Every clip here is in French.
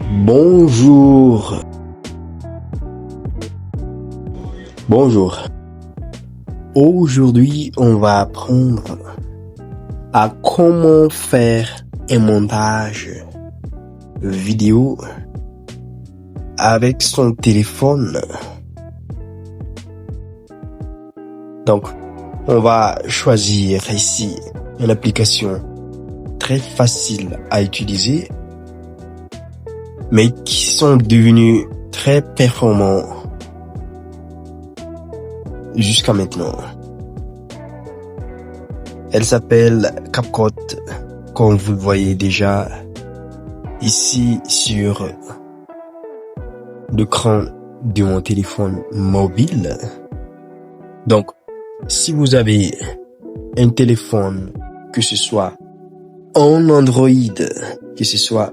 Bonjour. Bonjour. Aujourd'hui, on va apprendre à comment faire un montage vidéo avec son téléphone. Donc, on va choisir ici une application très facile à utiliser, mais qui sont devenus très performants jusqu'à maintenant. Elle s'appelle CapCut, comme vous le voyez déjà ici sur l'écran de mon téléphone mobile. Donc, si vous avez un téléphone, que ce soit en Android, que ce soit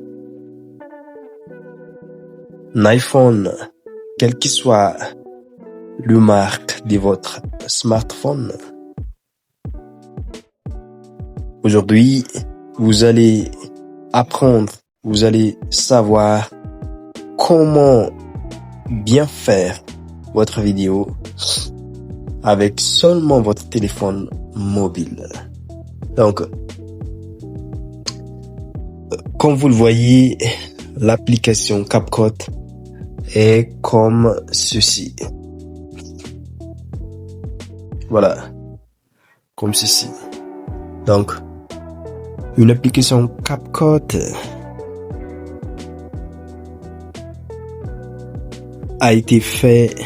un iPhone, quelle que soit la marque de votre smartphone, aujourd'hui, vous allez apprendre, vous allez savoir comment bien faire votre vidéo avec seulement votre téléphone mobile. Donc, comme vous le voyez, l'application CapCut est comme ceci. Voilà, comme ceci. Donc, une application CapCut a été faite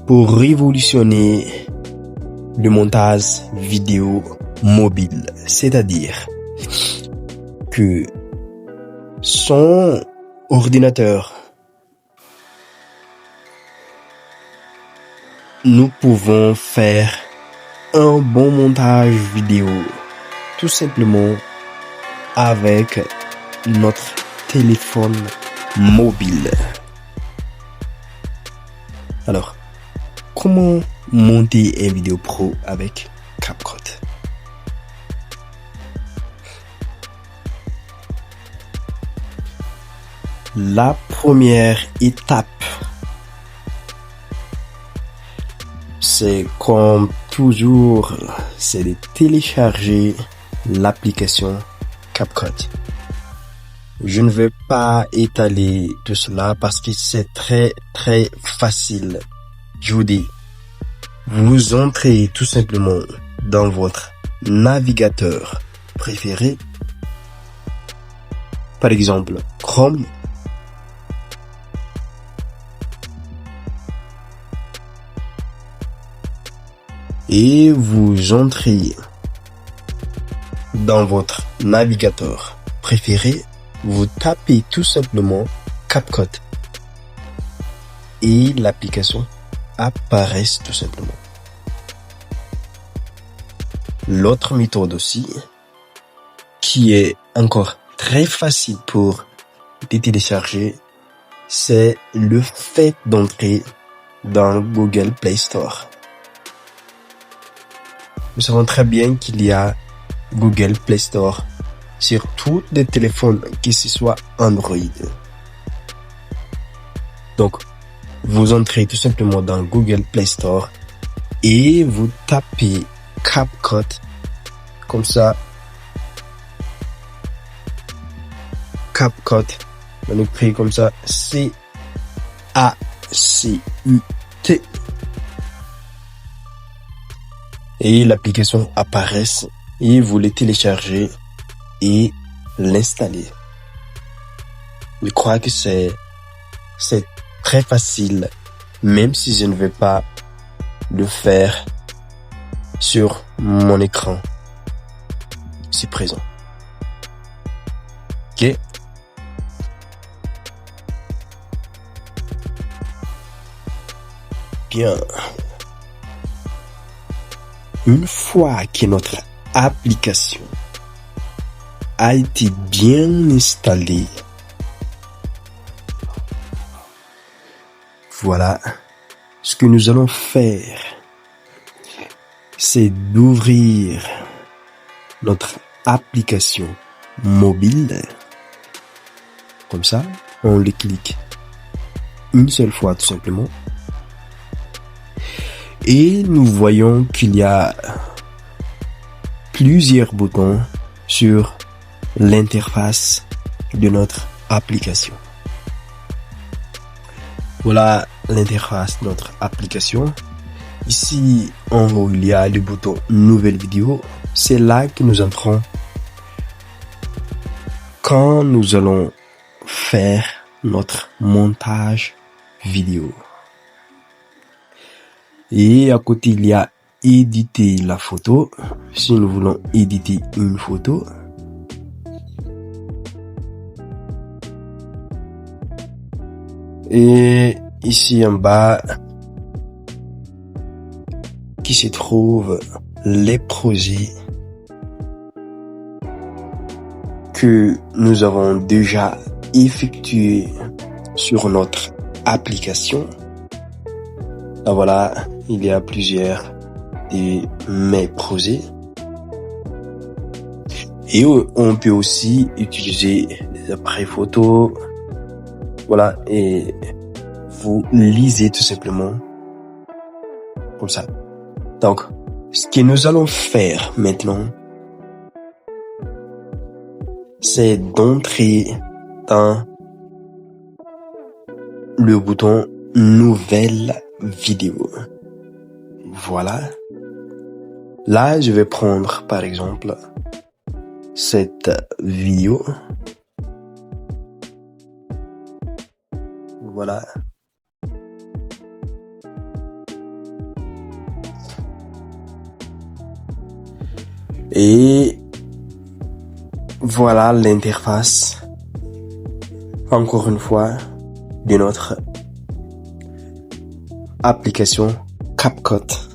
pour révolutionner le montage vidéo mobile. C'est-à-dire que son ordinateur, nous pouvons faire un bon montage vidéo tout simplement avec notre téléphone mobile. Alors, comment monter une vidéo pro avec CapCut? La première étape, c'est comme toujours, c'est de télécharger l'application CapCut. Je ne vais pas étaler tout cela parce que c'est très facile. Je vous dis, vous entrez tout simplement dans votre navigateur préféré. Par exemple, Chrome. Et vous entrez dans votre navigateur préféré, vous tapez tout simplement CapCut et l'application apparaît tout simplement. L'autre méthode aussi, qui est encore très facile pour télécharger, c'est le fait d'entrer dans Google Play Store. Nous savons très bien qu'il y a Google Play Store sur tous les téléphones, que ce soit Android. Donc, vous entrez tout simplement dans Google Play Store et vous tapez CapCut, comme ça. CapCut, on écrit comme ça, C-A-C-U-T. Et l'application apparaît et vous les téléchargez et l'installer. Je crois que c'est très facile, même si je ne vais pas le faire sur mon écran. C'est présent. Ok. Bien. Une fois que notre application a été bien installée, voilà, ce que nous allons faire, c'est d'ouvrir notre application mobile Comme ça, on le clique une seule fois tout simplement. Et nous voyons qu'il y a plusieurs boutons sur l'interface de notre application. Voilà l'interface de notre application. Ici, en haut, il y a le bouton Nouvelle vidéo. C'est là que nous entrons quand nous allons faire notre montage vidéo. Et à côté, il y a éditer la photo. Si nous voulons éditer une photo, et ici en bas, qui se trouvent les projets que nous avons déjà effectués sur notre application. Là, voilà, il y a plusieurs de mes projets. Et on peut aussi utiliser des appareils photo. Voilà, et vous lisez tout simplement comme ça. Donc, ce que nous allons faire maintenant, c'est d'entrer dans le bouton Nouvelle vidéo. Voilà. Là, je vais prendre, par exemple, cette vidéo. Voilà. Et voilà l'interface, encore une fois, de notre application CapCut.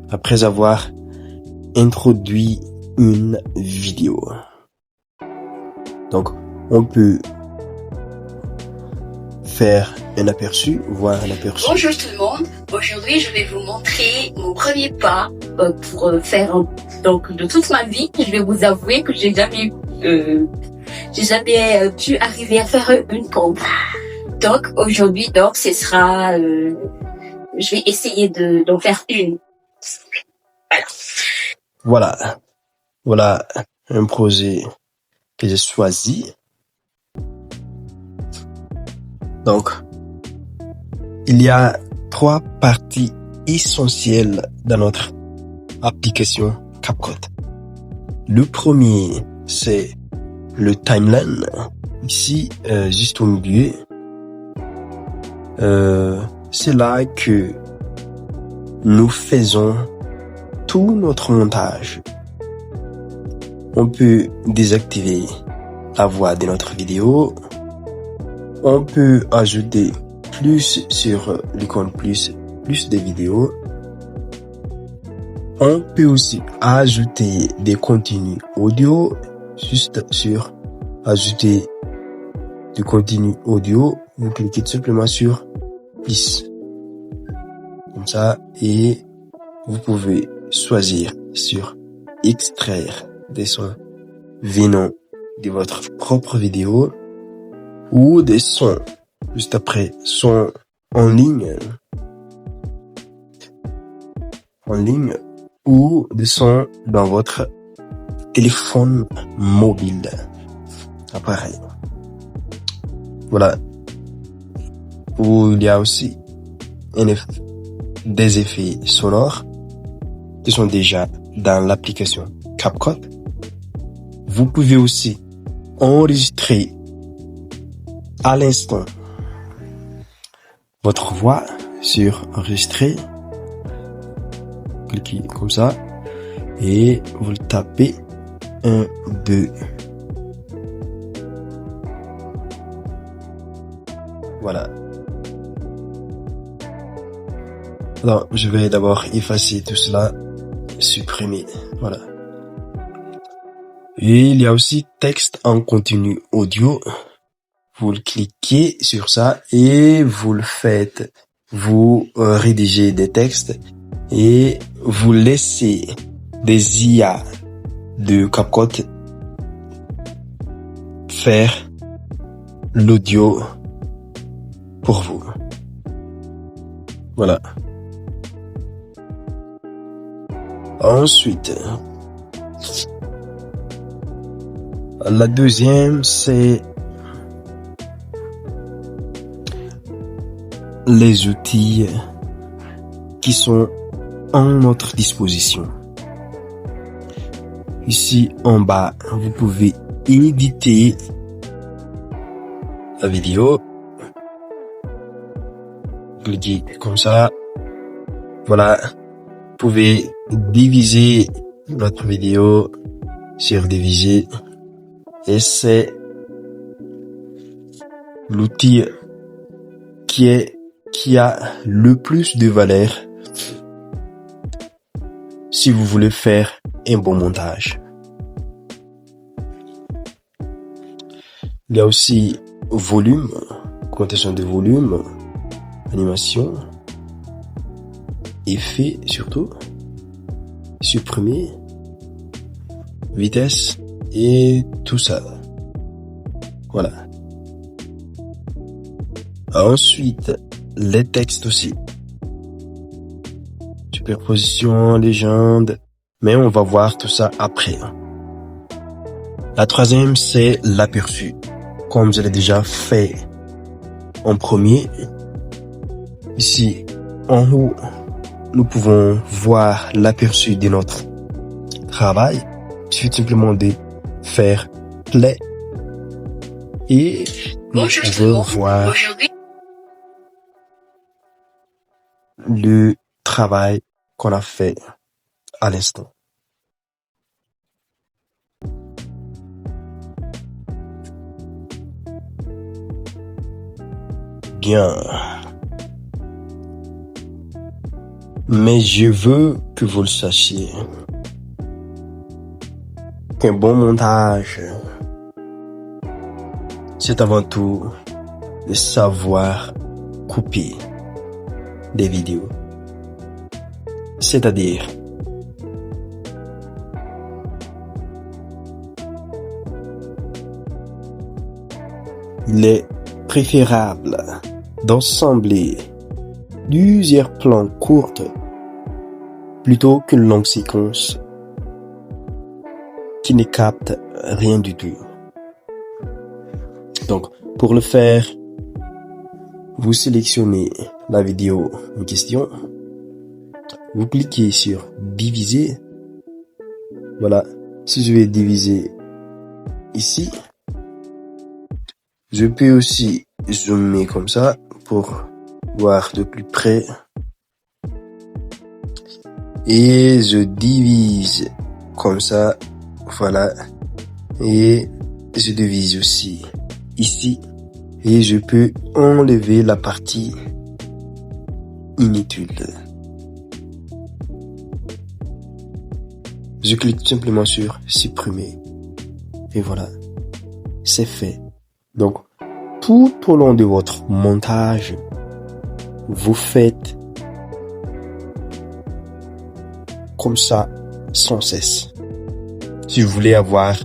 Après avoir introduit une vidéo. Donc, on peut faire un aperçu, voir un aperçu. Bonjour tout le monde. Aujourd'hui, je vais vous montrer mon premier pas pour faire donc de toute ma vie. Je vais vous avouer que j'ai jamais pu arriver à faire une pompe. Donc aujourd'hui, donc ce sera, je vais essayer d'en faire une. Voilà. Voilà un projet que j'ai choisi. Donc, il y a 3 parties essentielles dans notre application CapCut. Le premier, c'est le timeline. Ici, juste au milieu, c'est là que nous faisons tout notre montage. On peut désactiver la voix de notre vidéo. On peut ajouter plus sur l'icône plus de vidéos. On peut aussi ajouter des contenus audio. Juste sur ajouter du contenu audio, vous cliquez tout simplement sur plus. Comme ça, et vous pouvez choisir sur extraire des sons venant de votre propre vidéo ou des sons juste après sons en ligne ou des sons dans votre téléphone mobile appareil. Voilà. Où il y a aussi des effets sonores qui sont déjà dans l'application CapCut. Vous pouvez aussi enregistrer à l'instant votre voix sur enregistrer. Cliquez comme ça et vous le tapez 1, 2. Voilà. Alors, je vais d'abord effacer tout cela, supprimer. Voilà. Et il y a aussi texte en continu audio. Vous le cliquez sur ça et vous le faites. Vous rédigez des textes et vous laissez des IA de CapCut faire l'audio pour vous. Voilà. Ensuite, la deuxième, c'est les outils qui sont à notre disposition. Ici en bas, vous pouvez éditer la vidéo. Cliquez comme ça. Voilà. Vous pouvez diviser votre vidéo sur diviser. Et c'est l'outil qui a le plus de valeur si vous voulez faire un bon montage. Il y a aussi volume, augmentation de volume, animation, effet surtout, supprimer, vitesse et tout ça. Voilà. Ensuite, les textes aussi. Superposition, légende, mais on va voir tout ça après. La troisième, c'est l'aperçu. Comme je l'ai déjà fait en premier, ici en haut, nous pouvons voir l'aperçu de notre travail. Il suffit simplement de faire play et nous pouvons voir le travail qu'on a fait à l'instant. Bien. Mais je veux que vous le sachiez. Qu'un bon montage, c'est avant tout de savoir couper des vidéos. C'est-à-dire, il est préférable d'assembler plusieurs plans courtes plutôt qu'une longue séquence qui ne capte rien du tout. Donc, pour le faire, vous sélectionnez la vidéo en question, vous cliquez sur diviser. Voilà, si je vais diviser ici, je peux aussi zoomer comme ça pour voir de plus près. Et je divise comme ça, voilà. Et je divise aussi ici. Et je peux enlever la partie inutile. Je clique simplement sur supprimer. Et voilà, c'est fait. Donc, tout au long de votre montage, vous faites comme ça sans cesse. Si vous voulez avoir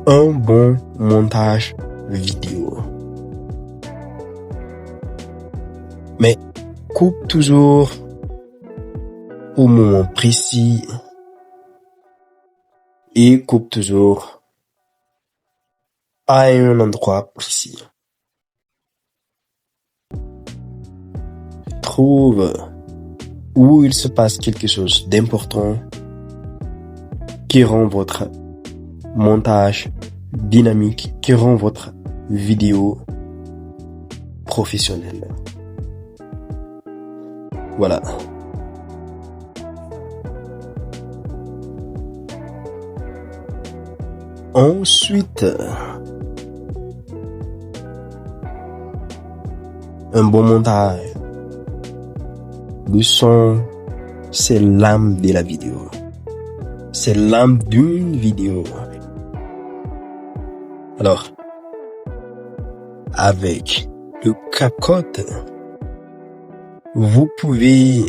un bon montage vidéo. Mais coupe toujours au moment précis et coupe toujours à un endroit précis. Trouve où il se passe quelque chose d'important qui rend votre montage dynamique, qui rend votre vidéo professionnelle. Voilà. Ensuite, un bon montage. Le son, c'est l'âme de la vidéo. C'est l'âme d'une vidéo. Alors, avec le CapCut, vous pouvez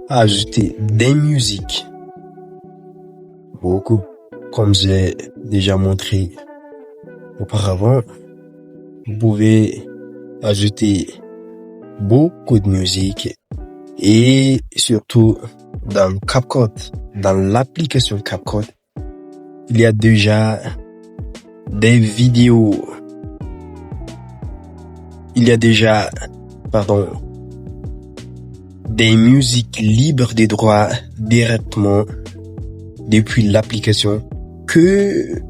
ajouter des musiques. Beaucoup, comme j'ai déjà montré auparavant. Vous pouvez ajouter beaucoup de musique et surtout dans CapCut, dans l'application CapCut, il y a déjà des vidéos. Il y a déjà, des musiques libres des droits directement depuis l'application que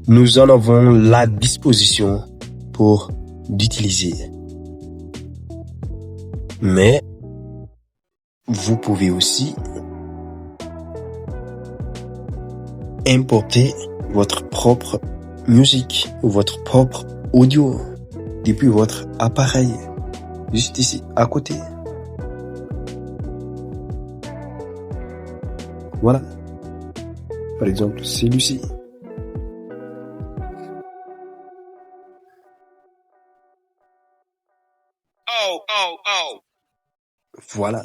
nous en avons la disposition pour d'utiliser. Mais vous pouvez aussi importer votre propre musique ou votre propre audio depuis votre appareil, juste ici à côté. Voilà. Par exemple, celui-ci. Voilà.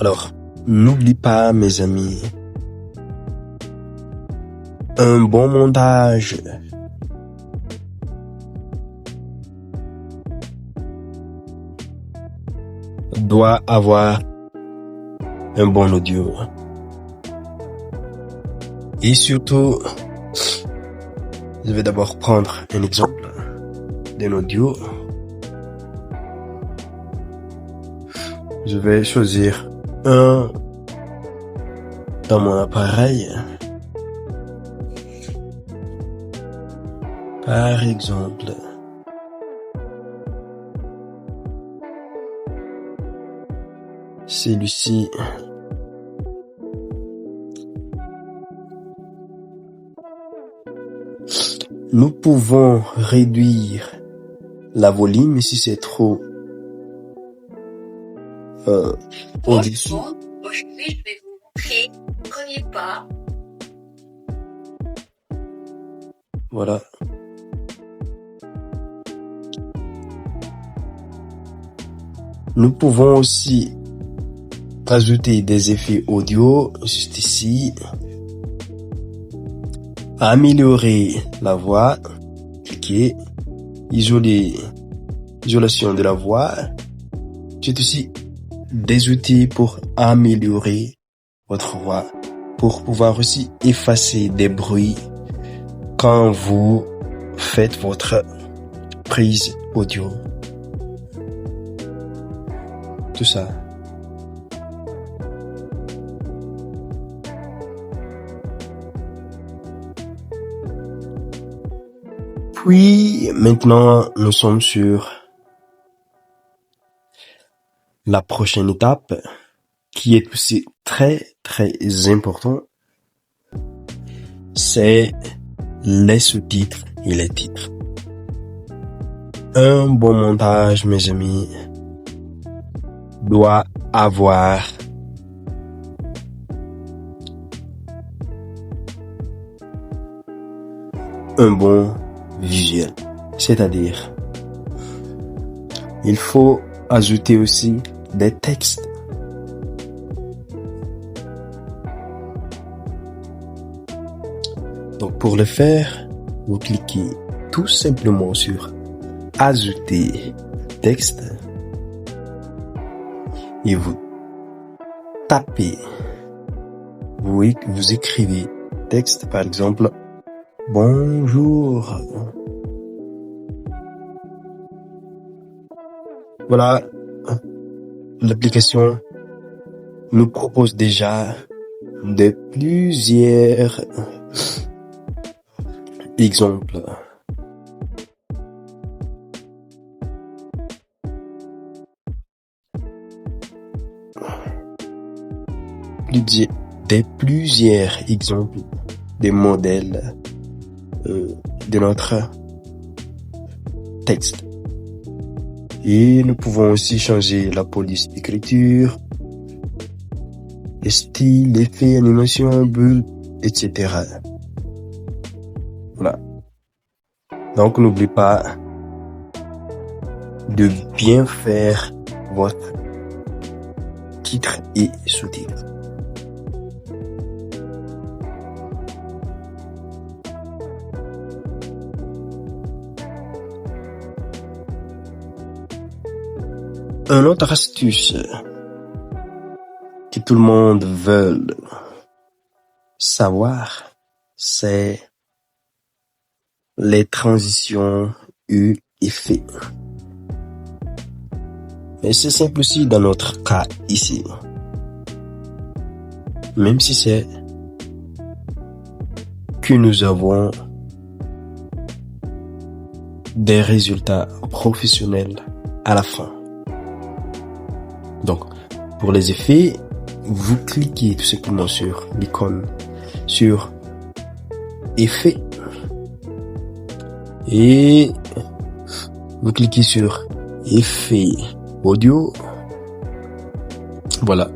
Alors, n'oublie pas, mes amis, un bon montage doit avoir un bon audio. Et surtout, je vais d'abord prendre un exemple d'un audio. Je vais choisir un dans mon appareil. Par exemple, celui-ci. Nous pouvons réduire la volume si c'est trop au-dessus. Aujourd'hui, je vais vous montrer le premier pas. Voilà. Nous pouvons aussi ajouter des effets audio juste ici. Améliorer la voix. Cliquez. Isolation de la voix. C'est aussi des outils pour améliorer votre voix, pour pouvoir aussi effacer des bruits quand vous faites votre prise audio. Tout ça. Puis, maintenant, nous sommes sur la prochaine étape, qui est aussi très, très important. C'est les sous-titres et les titres. Un bon montage, mes amis, doit avoir un bon visuel. C'est-à-dire, il faut ajouter aussi des textes. Donc pour le faire, vous cliquez tout simplement sur ajouter texte et vous tapez, vous écrivez texte, par exemple, bonjour. Voilà, l'application nous propose déjà de plusieurs exemples. Plusieurs exemples des modèles de notre texte. Et nous pouvons aussi changer la police d'écriture, les styles, effets, animation, bulles, etc. Voilà. Donc n'oubliez pas de bien faire votre titre et sous-titre. Un autre astuce que tout le monde veut savoir, c'est les transitions U et F. Mais c'est simple aussi dans notre cas ici. Même si c'est que nous avons des résultats professionnels à la fin. Donc, pour les effets, vous cliquez tout simplement sur l'icône sur effets et vous cliquez sur effets audio. Voilà,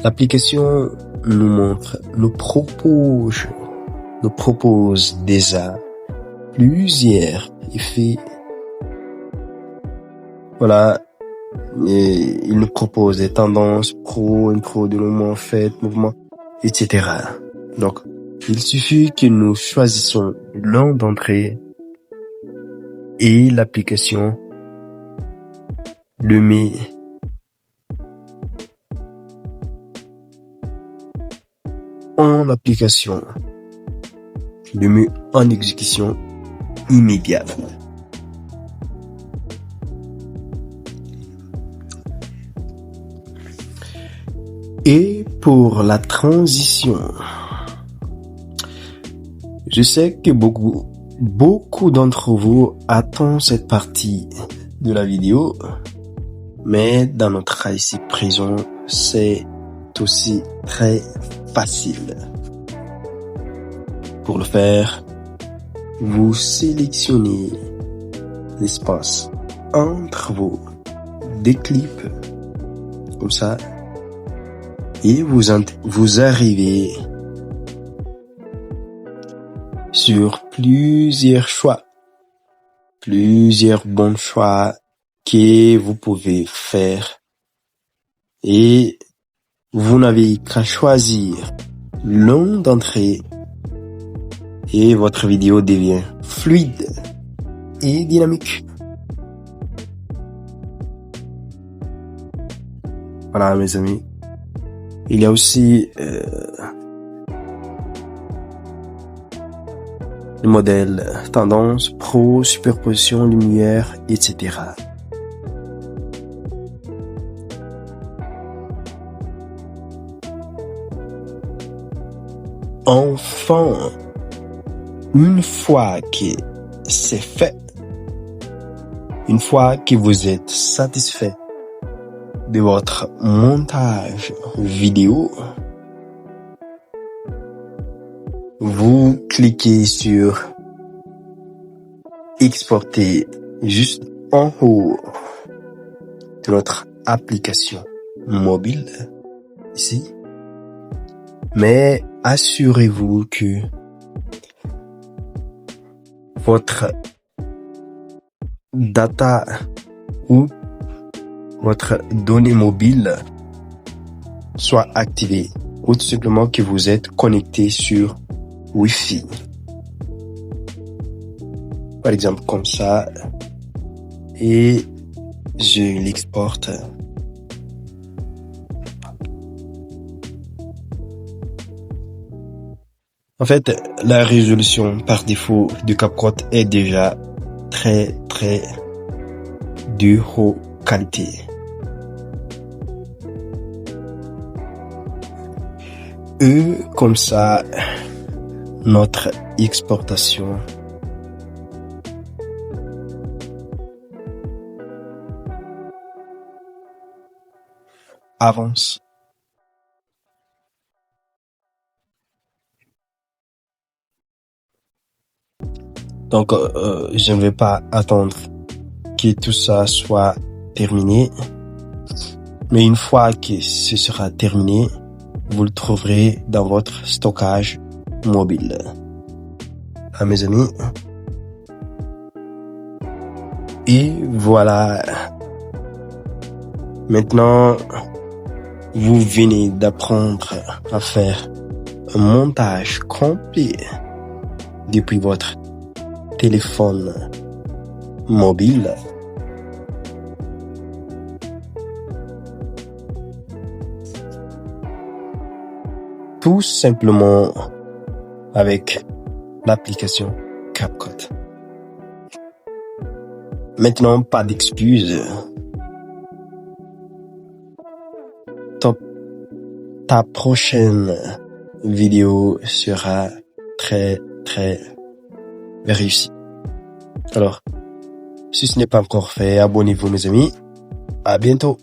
l'application nous propose déjà plusieurs effets. Voilà, et il nous propose des tendances pro, intro, dénouement, fête, mouvement, etc. Donc, il suffit que nous choisissions l'un d'entre eux et l'application le met en application, le met en exécution immédiate. Et pour la transition, je sais que beaucoup d'entre vous attendent cette partie de la vidéo, mais dans notre cas ici présent, c'est aussi très facile. Pour le faire, vous sélectionnez l'espace entre vos deux clips, comme ça, et vous arrivez sur plusieurs bons choix que vous pouvez faire, et vous n'avez qu'à choisir l'un d'entre eux et votre vidéo devient fluide et dynamique. Voilà mes amis. Il y a aussi le modèle tendance, pro, superposition, lumière, etc. Enfin, une fois que c'est fait, une fois que vous êtes satisfait de votre montage vidéo, vous cliquez sur exporter juste en haut de notre application mobile ici, mais assurez-vous que votre data ou votre donnée mobile soit activée ou tout simplement que vous êtes connecté sur Wi-Fi. Par exemple comme ça, et je l'exporte. En fait, la résolution par défaut du CapCut est déjà très de haute qualité. Et comme ça, notre exportation avance. Donc, je ne vais pas attendre que tout ça soit terminé. Mais une fois que ce sera terminé, vous le trouverez dans votre stockage mobile. Ah, mes amis. Et voilà. Maintenant, vous venez d'apprendre à faire un montage complet depuis votre téléphone mobile. tout simplement avec l'application CapCut. Maintenant, pas d'excuses. Ta prochaine vidéo sera très réussie. Alors, si ce n'est pas encore fait, abonnez-vous mes amis. À bientôt.